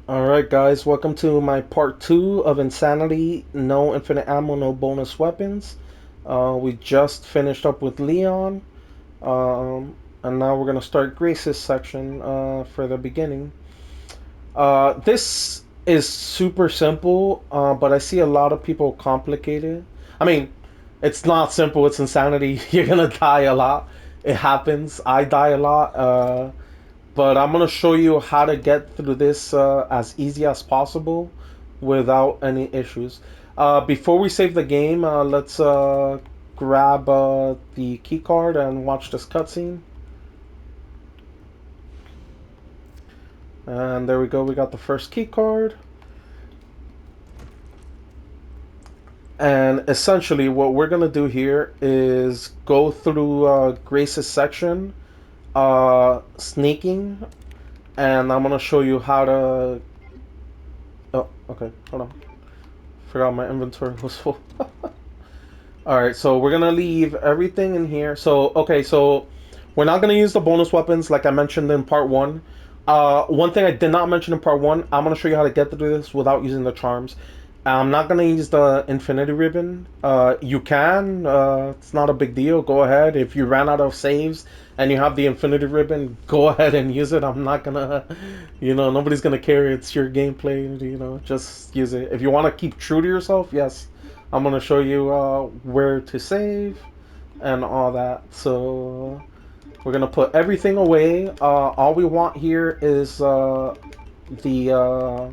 Alright, guys, welcome to my part two of Insanity. No infinite ammo, no bonus weapons. We just finished up with Leon, and now we're going to start Grace's section for the beginning. This is super simple, but I see a lot of people complicate it. I mean, it's not simple, it's Insanity. You're going to die a lot. It happens. I die a lot. But I'm gonna show you how to get through this as easy as possible without any issues. Before we save the game, let's grab the key card and watch this cutscene. And there we go, we got the first key card. And essentially what we're gonna do here is go through Grace's section, sneaking, and I'm gonna show you how to... Oh, okay, hold on. Forgot my inventory was full. All right, so we're gonna leave everything in here. So, okay, so we're not gonna use the bonus weapons like I mentioned in part one. One thing I did not mention in part one, I'm gonna show you how to get through this without using the charms. I'm not gonna use the infinity ribbon. You can. It's not a big deal. Go ahead. If you ran out of saves and you have the infinity ribbon, go ahead and use it. I'm not gonna, nobody's gonna care. It's your gameplay. Just use it. If you want to keep true to yourself, yes, I'm gonna show you where to save and all that. So we're gonna put everything away. All we want here is the uh,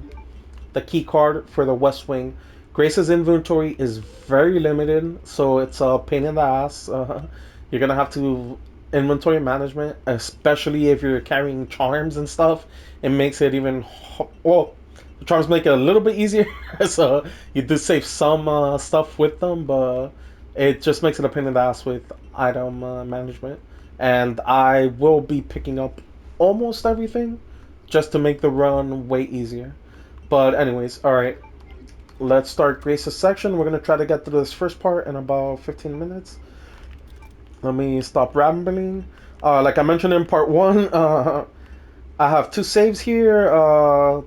the key card for the West Wing. Grace's inventory is very limited, so it's a pain in the ass. You're gonna have to inventory management, especially if you're carrying charms and stuff. It makes it even well. The charms make it a little bit easier, so you do save some stuff with them, but it just makes it a pain in the ass with item management. And I will be picking up almost everything just to make the run way easier. But anyways, all right. Let's start Grace's section. We're gonna try to get through this first part in about 15 minutes. Let me stop rambling. Like I mentioned in part one, I have two saves here.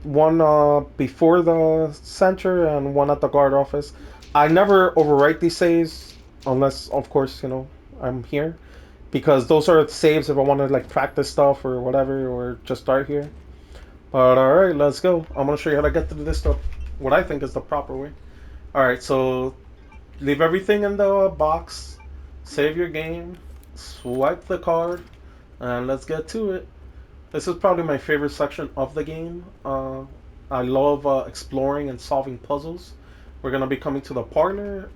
One before the center and one at the guard office. I never overwrite these saves unless, of course, I'm here because those are saves if I want to like practice stuff or whatever or just start here. But alright, let's go. I'm gonna show you how to get through this stuff. What I think is the proper way. Alright, so leave everything in the box, save your game, swipe the card, and let's get to it. This is probably my favorite section of the game. I love exploring and solving puzzles. We're gonna be coming to the parlor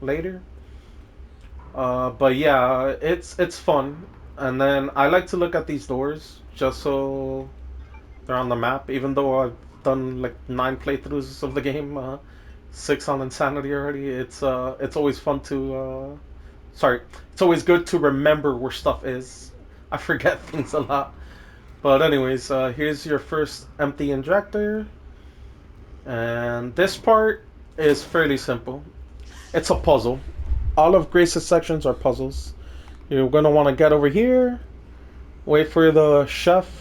later. But yeah, it's fun. And then I like to look at these doors just so they're on the map, even though I've done like 9 playthroughs of the game, 6 on Insanity already. It's always fun to sorry, it's always good to remember where stuff is. I forget things a lot. But anyways, here's your first empty injector, and this part is fairly simple. It's a puzzle. All of Grace's sections are puzzles. You're gonna want to get over here, wait for the chef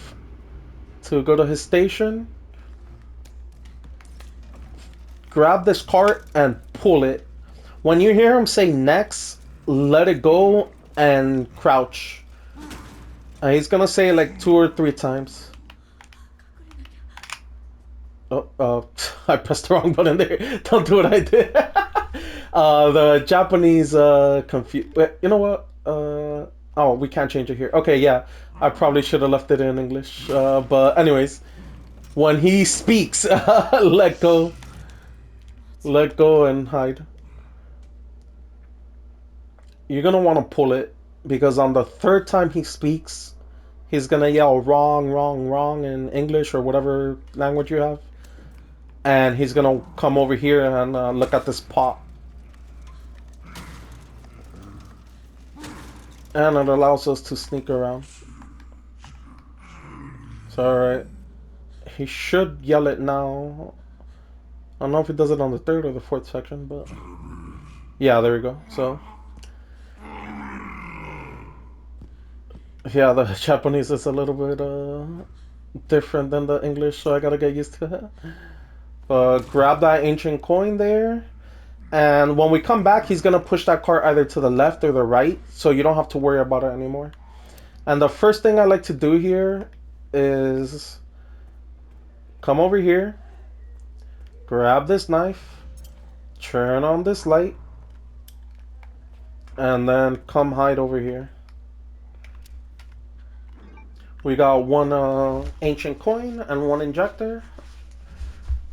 to go to his station, grab this cart and pull it. When you hear him say next, let it go and crouch. He's gonna say it like 2 or 3 times. Oh, I pressed the wrong button there. Don't do what I did. The Japanese confuse. You know what? Oh, we can't change it here. Okay, yeah. I probably should have left it in English. But anyways, when he speaks, let go and hide. You're gonna want to pull it because on the third time he speaks, he's gonna yell wrong, wrong, wrong in English or whatever language you have, and he's gonna come over here and look at this pot, and it allows us to sneak around. So alright, he should yell it now. I don't know if he does it on the third or the fourth section, but yeah, there we go. So yeah, the Japanese is a little bit different than the English, so I gotta get used to it. But grab that ancient coin there. And when we come back, he's gonna push that cart either to the left or the right, so you don't have to worry about it anymore. And the first thing I like to do here is come over here, grab this knife, turn on this light, and then come hide over here. We got one ancient coin and one injector.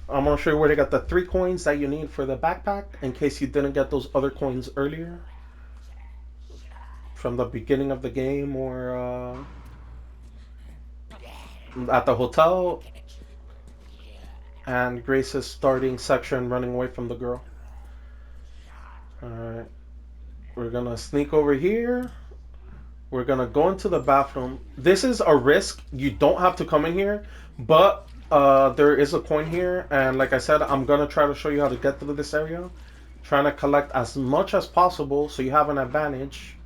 I'm gonna show you where to get the 3 coins that you need for the backpack in case you didn't get those other coins earlier from the beginning of the game or at the hotel. And Grace is starting section running away from the girl. Alright. We're gonna sneak over here. We're gonna go into the bathroom. This is a risk. You don't have to come in here, but there is a coin here, and like I said, I'm gonna try to show you how to get through this area. Trying to collect as much as possible so you have an advantage.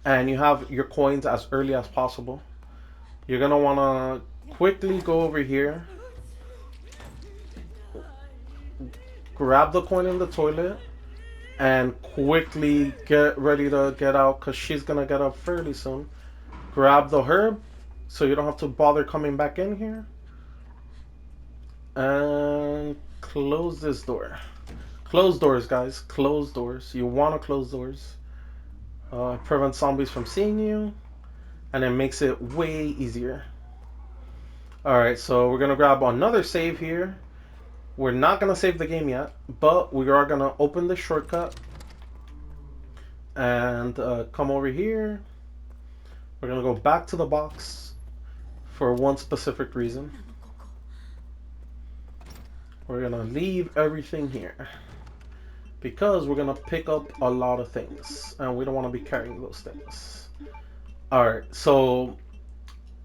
And you have your coins as early as possible. You're gonna wanna quickly go over here. Grab the coin in the toilet. And quickly get ready to get out because she's gonna get up fairly soon. Grab the herb so you don't have to bother coming back in here. And close this door. Close doors, guys. Close doors. You want to close doors. Prevents zombies from seeing you. And it makes it way easier. Alright, so we're going to grab another save here. We're not going to save the game yet, but we are going to open the shortcut and come over here. We're going to go back to the box for one specific reason. We're going to leave everything here because we're going to pick up a lot of things and we don't want to be carrying those things. Alright, so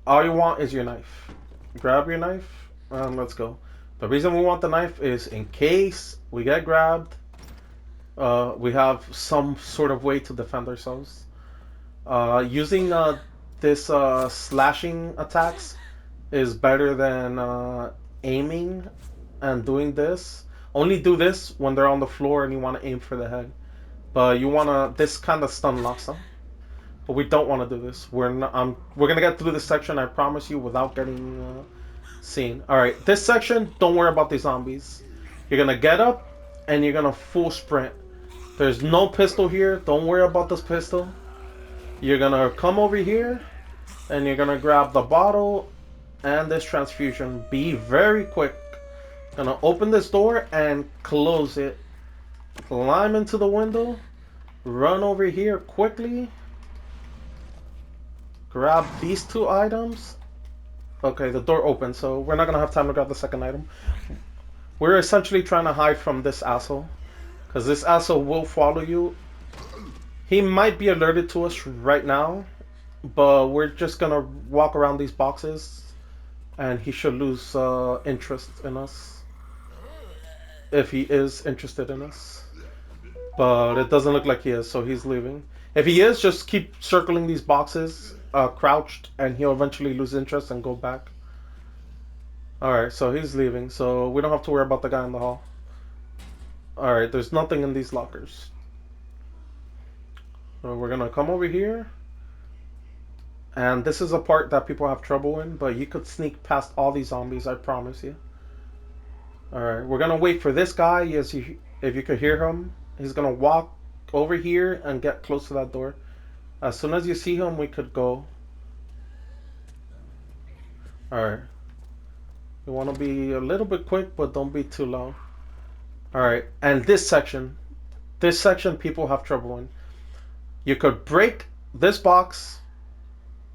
all you want is your knife. Grab your knife and let's go. The reason we want the knife is in case we get grabbed, we have some sort of way to defend ourselves. Using this slashing attacks is better than aiming and doing this. Only do this when they're on the floor and you want to aim for the head. But you want to, this kind of stun locks them. But we don't want to do this. We're gonna get through this section, I promise you, without getting seen. Alright, this section, don't worry about the zombies. You're gonna get up and you're gonna full sprint. There's no pistol here. Don't worry about this pistol. You're gonna come over here and you're gonna grab the bottle and this transfusion. Be very quick. Gonna open this door and close it. Climb into the window. Run over here quickly. Grab these 2 items. Okay, the door opens, so we're not gonna have time to grab the second item. We're essentially trying to hide from this asshole, because this asshole will follow you. He might be alerted to us right now, but we're just gonna walk around these boxes, and he should lose interest in us, if he is interested in us. But it doesn't look like he is, so he's leaving. If he is, just keep circling these boxes, crouched, and he'll eventually lose interest and go back. Alright, so he's leaving, so we don't have to worry about the guy in the hall. Alright, there's nothing in these lockers. So we're gonna come over here. And this is a part that people have trouble in, but you could sneak past all these zombies, I promise you. Alright, we're gonna wait for this guy. If you could hear him, he's gonna walk over here and get close to that door. As soon as you see him, we could go. Alright. You want to be a little bit quick, but don't be too loud. Alright, and this section people have trouble in. You could break this box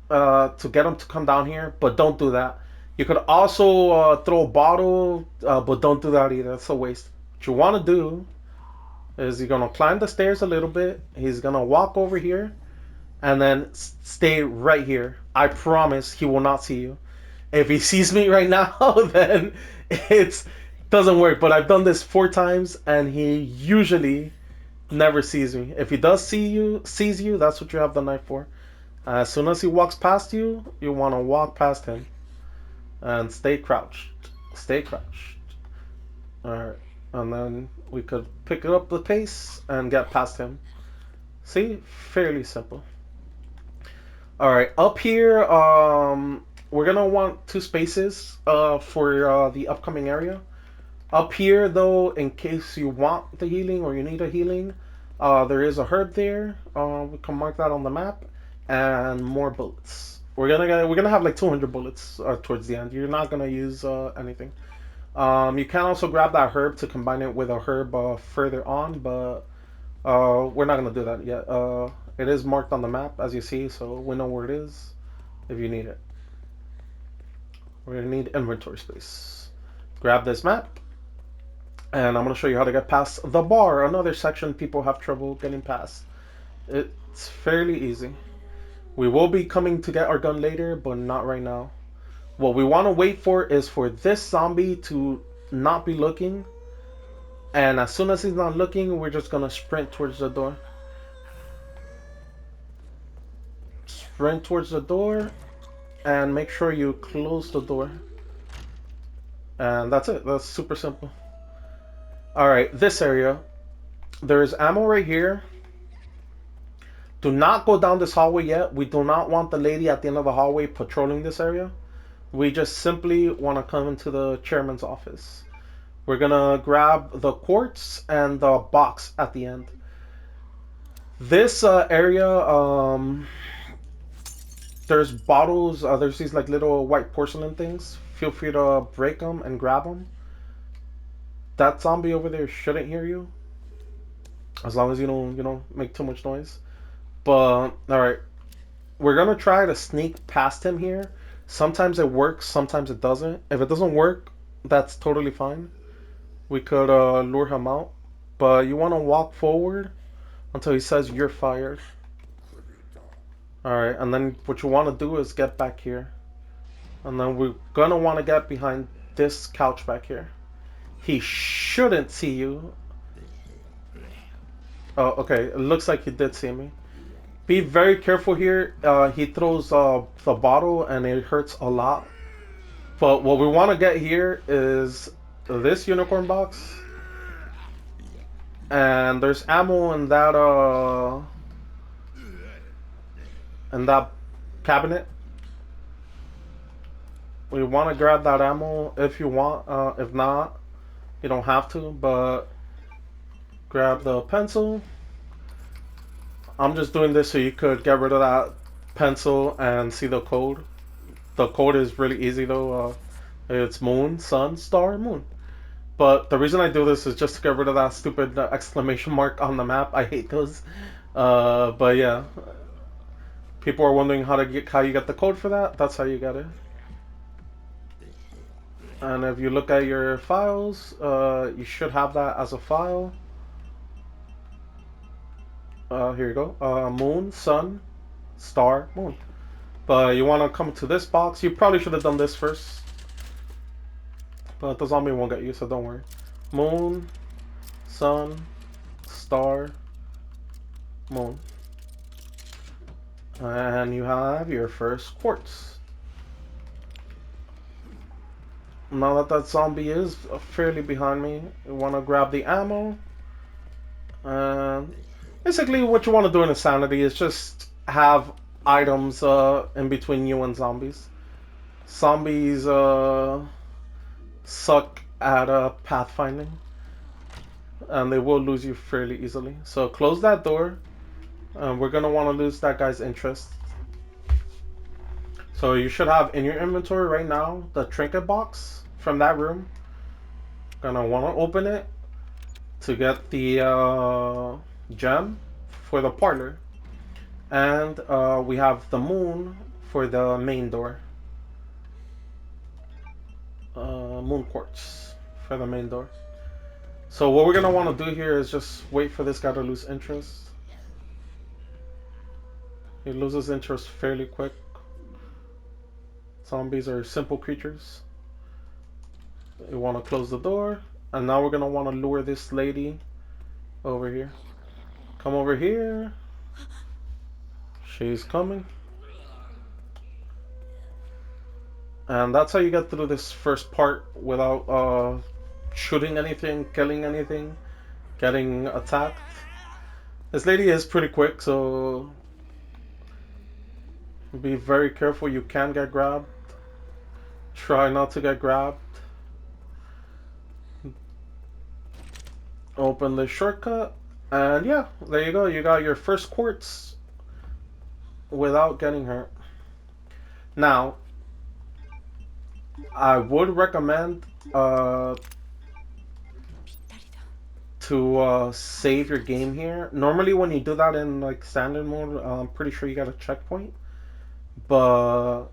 to get them to come down here, but don't do that. You could also throw a bottle, but don't do that either. It's a waste. What you want to do is you're going to climb the stairs a little bit. He's going to walk over here and then stay right here. I promise he will not see you. If he sees me right now, then it doesn't work. But I've done this 4 times and he usually never sees me. If he does sees you, that's what you have the knife for. As soon as he walks past you, you want to walk past him and stay crouched. Stay crouched. Alright. And then we could pick up the pace and get past him. See? Fairly simple. Alright, up here, we're gonna want two spaces for the upcoming area. Up here, though, in case you want the healing or you need a healing, there is a herb there. We can mark that on the map, and more bullets. We're gonna have like 200 bullets towards the end. You're not gonna use anything. You can also grab that herb to combine it with a herb further on, but we're not gonna do that yet. It is marked on the map as you see, so we know where it is if you need it. We're gonna need inventory space. Grab this map, and I'm gonna show you how to get past the bar. Another section people have trouble getting past. It's fairly easy. We will be coming to get our gun later, but not right now. What we want to wait for is for this zombie to not be looking, and as soon as he's not looking, we're just gonna sprint towards the door. Sprint towards the door, and make sure you close the door. And that's it. That's super simple. Alright, this area. There's ammo right here. Do not go down this hallway yet. We do not want the lady at the end of the hallway patrolling this area. We just simply want to come into the chairman's office. We're gonna grab the quartz and the box at the end. This area, there's bottles, there's these like little white porcelain things. Feel free to break them and grab them. That zombie over there shouldn't hear you, as long as you don't make too much noise. But alright, we're gonna try to sneak past him here. Sometimes it works, sometimes it doesn't. If it doesn't work, that's totally fine. We could lure him out, but you want to walk forward until he says you're fired. Alright, and then what you want to do is get back here. And then we're gonna want to get behind this couch back here. He shouldn't see you. Oh, okay, it looks like he did see me. Be very careful here. He throws the bottle and it hurts a lot. But what we want to get here is this unicorn box. And there's ammo in that cabinet. We want to grab that ammo if you want. If not, you don't have to. But grab the pencil. I'm just doing this so you could get rid of that pencil and see the code. The code is really easy though. It's moon, sun, star, moon. But the reason I do this is just to get rid of that stupid exclamation mark on the map. I hate those. But yeah, people are wondering how you get the code for that. That's how you get it. And if you look at your files, you should have that as a file. Here you go. Moon, sun, star, moon. But you want to come to this box. You probably should have done this first. But the zombie won't get you, so don't worry. Moon, sun, star, moon. And you have your first quartz. Now that that zombie is fairly behind me, you want to grab the ammo. And basically what you want to do in Insanity is just have items in between you and zombies. Zombies suck at pathfinding, and they will lose you fairly easily. So close that door, and we're gonna want to lose that guy's interest. So you should have in your inventory right now the trinket box from that room. Gonna want to open it to get the gem for the parlor, and we have the moon for the main door. Moon quartz for the main door. So what we're gonna want to do here is just wait for this guy to lose interest. He loses interest fairly quick. Zombies are simple creatures. You want to close the door, and now we're gonna want to lure this lady over here. Come over here. She's coming. And that's how you get through this first part without shooting anything, killing anything, getting attacked. This lady is pretty quick, so be very careful. You can get grabbed. Try not to get grabbed. Open the shortcut. And yeah, there you go. You got your first quartz without getting hurt. Now, I would recommend to save your game here. Normally, when you do that in like standard mode, I'm pretty sure you got a checkpoint. But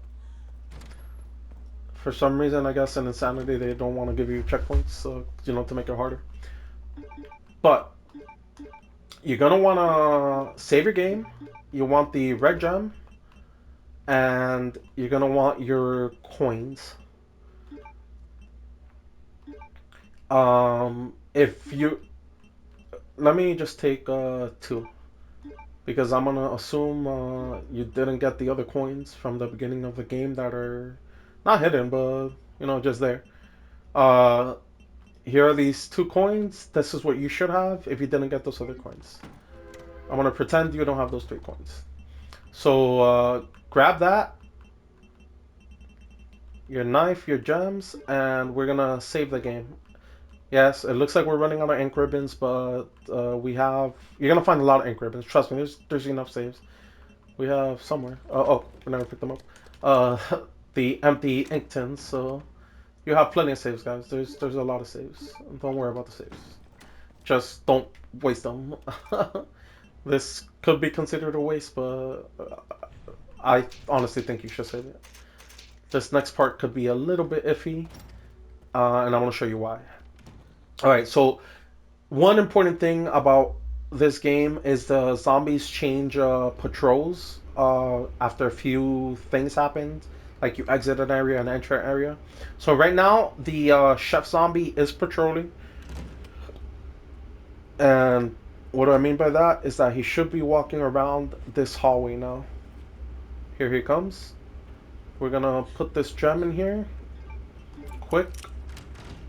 for some reason, I guess in Insanity, they don't want to give you checkpoints, so to make it harder. But you're gonna want to save your game. You want the red gem, and you're gonna want your coins. If you let me just take two, because I'm gonna assume you didn't get the other coins from the beginning of the game that are not hidden, but just there. Uh, Here are these two coins. This is what you should have if you didn't get those other coins. I'm gonna pretend you don't have those three coins. So grab that, your knife, your gems, and we're gonna save the game. Yes, it looks like we're running out of ink ribbons, but we have. You're gonna find a lot of ink ribbons. Trust me, there's enough saves. We have somewhere. Oh, we never picked them up. Uh, the empty ink tins. So you have plenty of saves, guys. There's a lot of saves. Don't worry about the saves. Just don't waste them. This could be considered a waste, but I honestly think you should save it. This next part could be a little bit iffy, and I'm gonna show you why. All right, so one important thing about this game is the zombies change patrols after a few things happened, like you exit an area and enter an area. So right now, the chef zombie is patrolling, and what do I mean by that is that he should be walking around this hallway now. Here he comes. We're gonna put this gem in here. Quick.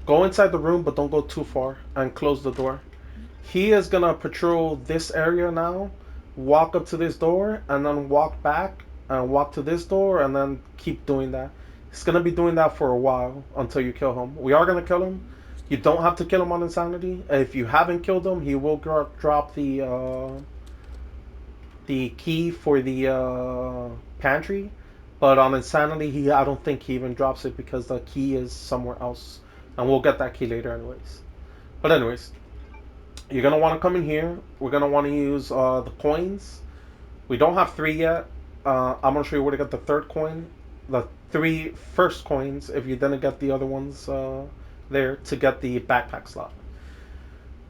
Go inside the room, but don't go too far, and close the door. He is gonna patrol this area now, walk up to this door, and then walk back, and walk to this door, and then keep doing that. He's gonna be doing that for a while until you kill him. We are gonna kill him. You don't have to kill him on Insanity. If you haven't killed him, he will drop the key for the pantry. But on Insanity, I don't think he even drops it because the key is somewhere else, and we'll get that key later, anyways. But anyways, you're gonna want to come in here. We're gonna want to use the coins. We don't have three yet. I'm gonna show you where to get the third coin. The three first coins, if you didn't get the other ones there, to get the backpack slot.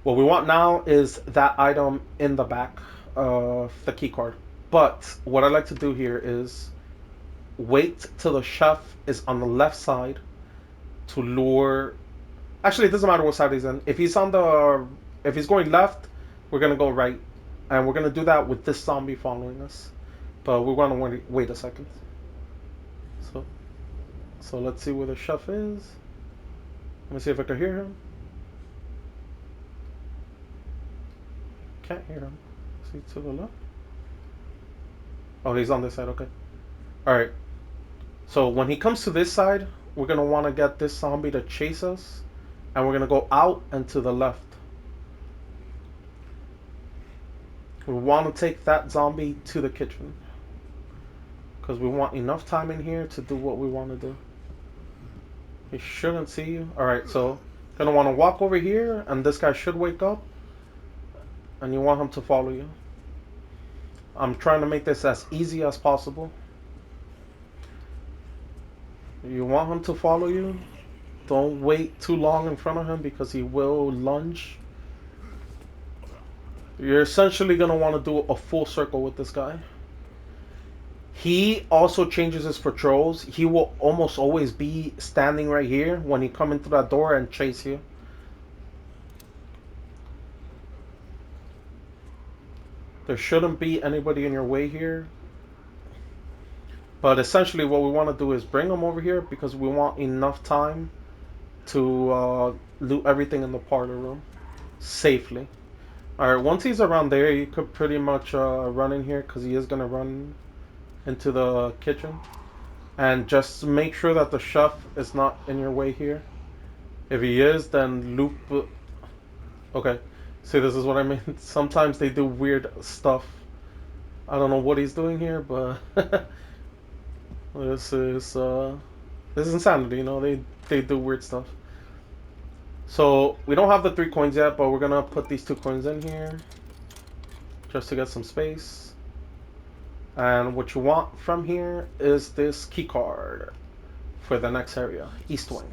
What we want now is that item in the back of the key card. But what I like to do here is wait till the chef is on the left side to lure. Actually, it doesn't matter what side he's in. If he's going left, we're gonna go right, and we're gonna do that with this zombie following us. But we're gonna wait a second. So, let's see where the chef is. Let me see if I can hear him. Can't hear him. Is he to the left? Oh, he's on this side. Okay. All right. So when he comes to this side, we're gonna want to get this zombie to chase us, and we're gonna go out and to the left. We want to take that zombie to the kitchen because we want enough time in here to do what we want to do. He shouldn't see you. Alright, so gonna want to walk over here, and this guy should wake up, and you want him to follow you. I'm trying to make this as easy as possible. You want him to follow you. Don't wait too long in front of him because he will lunge. You're essentially gonna want to do a full circle with this guy. He also changes his patrols. He will almost always be standing right here when he come into that door and chase you. There shouldn't be anybody in your way here. But essentially, what we want to do is bring them over here because we want enough time to loot everything in the parlor room safely. Alright, once he's around there, you could pretty much run in here because he is going to run into the kitchen. And just make sure that the chef is not in your way here. If he is, then loop. Okay. See, this is what I mean. Sometimes they do weird stuff. I don't know what he's doing here, but this is insanity. You know, they do weird stuff. So we don't have the 3 coins yet, but we're gonna put these 2 coins in here just to get some space. And what you want from here is this key card for the next area, East Wing.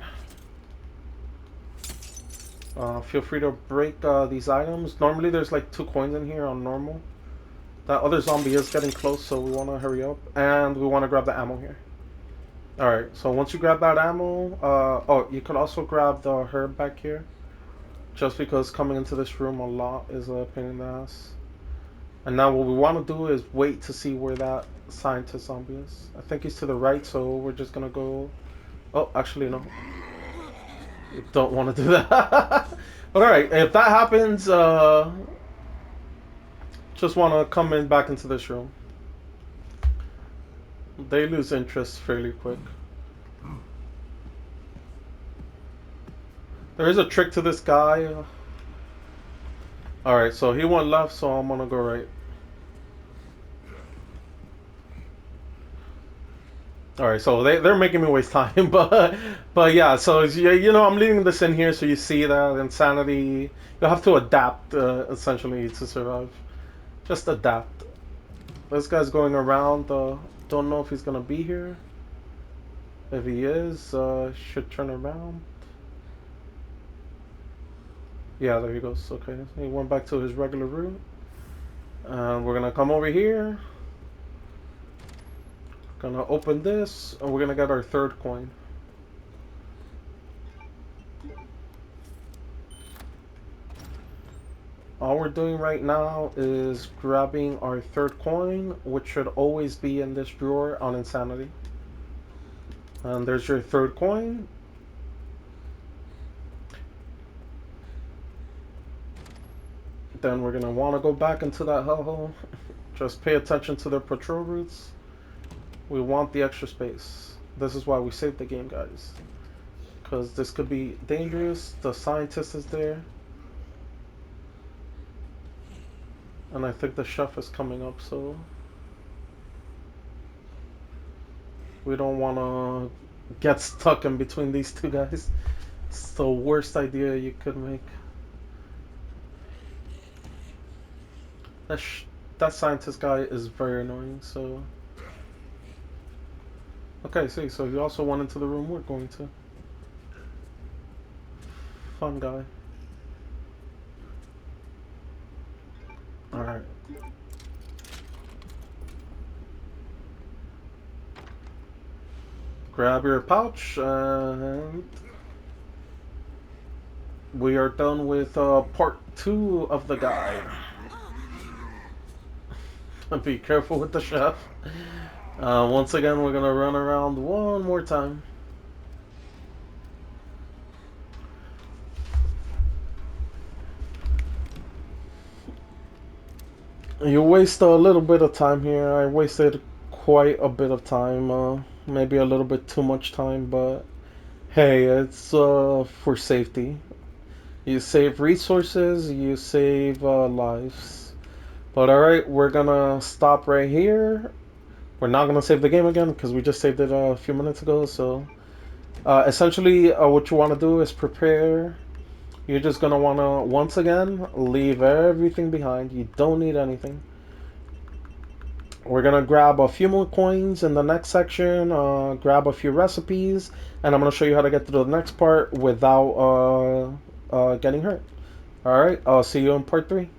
Feel free to break these items. Normally there's like 2 coins in here on normal. That other zombie is getting close, so we want to hurry up. And we want to grab the ammo here. Alright, so once you grab that ammo, oh, you could also grab the herb back here. Just because coming into this room a lot is a pain in the ass. And now what we want to do is wait to see where that scientist zombie is. I think he's to the right, so we're just going to go... Oh, actually, no. You don't want to do that. But alright, if that happens, just want to come in back into this room. They lose interest fairly quick. There is a trick to this guy. Alright, so he went left, so I'm gonna go right. Alright, so they're making me waste time, but yeah, so you know, I'm leaving this in here so you see that insanity. You have to adapt, essentially, to survive. Just adapt. This guy's going around, don't know if he's gonna be here. If he is, should turn around. Yeah, there he goes. Okay, he went back to his regular route. And we're gonna come over here. Gonna open this, and we're gonna get our 3rd coin. All we're doing right now is grabbing our 3rd coin, which should always be in this drawer on Insanity. And there's your 3rd coin. Then we're gonna want to go back into that hellhole. Just pay attention to the patrol routes. We want the extra space. This is why we saved the game, guys. Because this could be dangerous. The scientist is there. And I think the chef is coming up, so... we don't want to get stuck in between these 2 guys. It's the worst idea you could make. That scientist guy is very annoying, so... Okay, see, so you also went into the room we're going to. Fun guy. Alright. Grab your pouch, and... we are done with part 2 of the guide. Be careful with the chef. Once again, we're gonna run around one more time. You waste a little bit of time here. I wasted quite a bit of time. Maybe a little bit too much time, but hey, it's for safety. You save resources, you save lives. But alright, we're gonna stop right here. We're not gonna save the game again because we just saved it a few minutes ago. So essentially what you want to do is prepare. You're just gonna want to once again leave everything behind. You don't need anything. We're gonna grab a few more coins in the next section, grab a few recipes, and I'm gonna show you how to get to the next part without getting hurt. Alright, I'll see you in part 3.